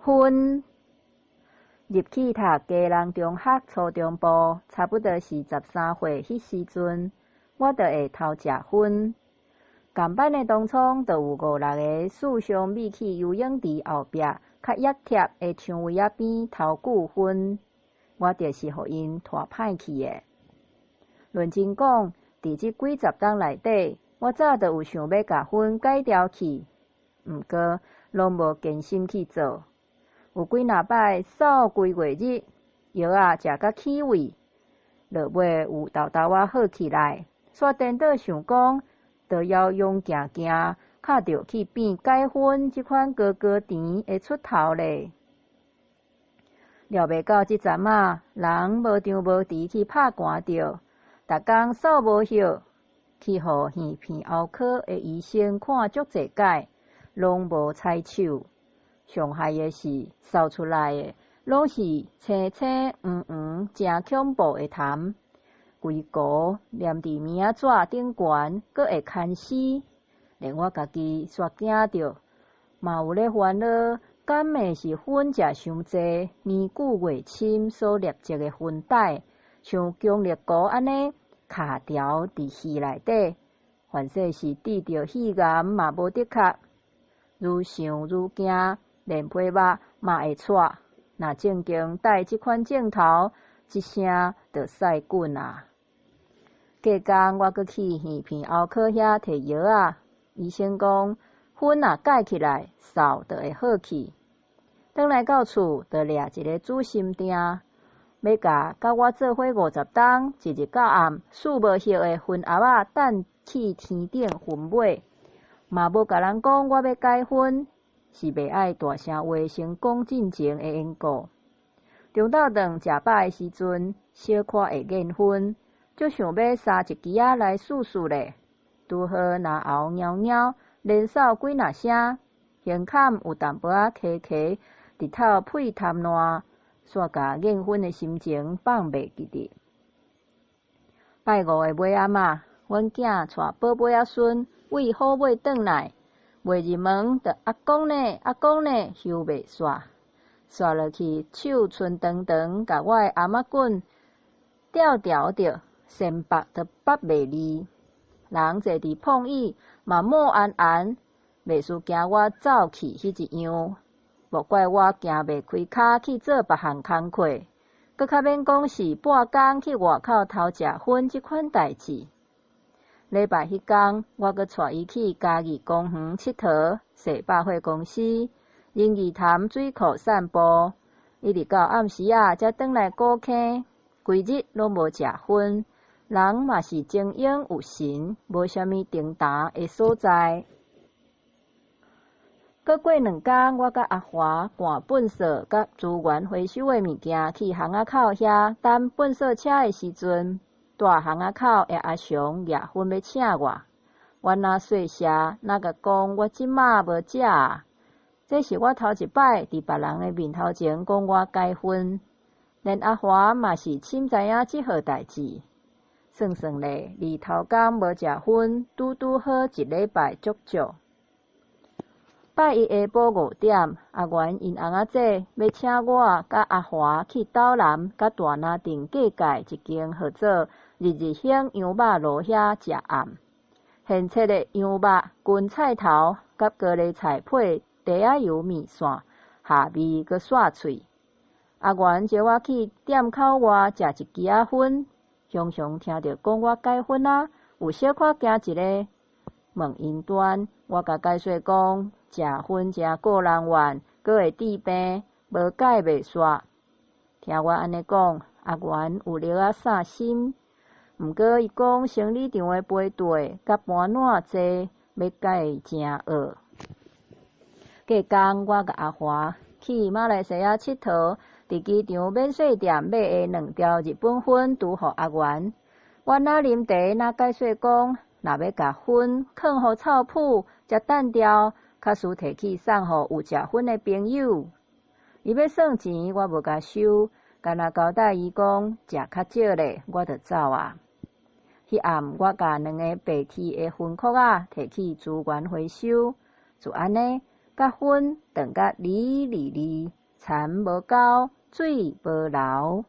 薰。入去读嘉南中学初中部，差不多是13岁迄时阵，我就会偷食薰。同班的同窗就有5-6个四相秘去游泳池后壁较热贴的墙围仔边偷久薰，我就是互因拖歹去的。论真讲，伫这几十天内底，我早就有想要甲薰改掉去，毋过拢无坚心去做。有几若摆扫规月日，药食甲起位，落尾有豆豆好起来，煞颠倒想讲，就要勇行行，敲着去变改薰这款高高甜会出头咧。料袂到这阵仔，人无张无弛去拍寒着，逐工扫无歇，去互耳鼻喉科的医生看足侪摆，拢无采手。上害的是，扫出来的拢是青青黄黄、真恐怖的痰，规糊黏伫棉仔纸顶悬，阁会牵丝，连我家己煞惊着，嘛有咧烦恼，敢会是薰食伤济，年久月深所累积的薰带，像强力膏安尼卡条伫肺内底，凡说是治着肺癌嘛无得确，愈想愈惊。连皮肉嘛会喘，若正经戴这款镜头，一声就屎滚啊！隔工我阁去耳鼻喉科遐摕药啊，医生讲薰若解起来，扫就会好去。转来到厝，就掠一个煮心定，要甲我做伙50冬，一日到暗四无歇的薰盒仔等去天顶薰尾，嘛无甲人讲我要改薰。是袂爱大声话先讲进前的缘故。中昼顿食饱的时阵，小可会眼薰，就想要杀一支仔来试试咧。拄好拿喉喵喵，连扫几若声，胸坎有淡薄仔起起，直透屁痰烂，煞甲眼薰的心情放袂记得。拜5的尾暗仔，阮囝带宝贝仔孙喂好尾转来。袂入门，就阿公呢，阿公呢，休袂煞，煞落去手春长长，甲我的阿嬷棍吊着，先拔就拔袂离。人坐伫碰椅，嘛冒安安，袂输惊我走去迄一样。莫怪我行袂开骹去做别项工课，搁较免讲是半工去外口偷食薰即款代志。礼拜迄天，我阁带伊去嘉义公园佚佗，踅百货公司，仁义潭水库散步，一直到暗时才转来古坑。规日拢无食薰，人嘛是精英有神，无啥物重担的所在。搁过2天，我甲阿华赶粪扫甲资源回收的物件去巷仔口遐等粪扫车的时阵。住巷仔口的阿雄举薰要请我，我若细声，哪甲讲我即马无食啊？这是我头一摆伫别人的面头前讲我改薰，连阿华嘛是深知影即号代志。算算咧，离头天无食薰，拄好1礼拜足足。拜一下晡5点，阿元因翁仔姐要请我甲阿华去斗南甲大拿镇隔界一间号做日兴羊肉炉遐食暗。现切的羊肉、芹菜头甲高丽菜配茶仔油面线，下味阁煞脆。阿元招我去店口外食一支仔薰，常常听着讲我改薰啊，有小可惊一个。问因端，我甲解说讲，食薰真个人怨，阁会治病，无解袂煞。听我安尼讲，阿元有了仔散心。毋过伊讲生理场的杯底甲盘烂济，要解伊真恶。隔工，我甲阿华去马来西亚佚佗，伫机场免税店买的2条日本薰，拄互阿元。我若啉茶，若解说讲。若要甲薰藏互臭噗，才等掉，较输摕去送互有食薰的朋友。伊要算钱，我无甲收，干那交代伊讲食较少咧，我就走啊。迄暗，我甲2个白 T 的薰壳仔摕去资源回收，就安尼，甲粉长甲哩哩哩，田无够，水无流。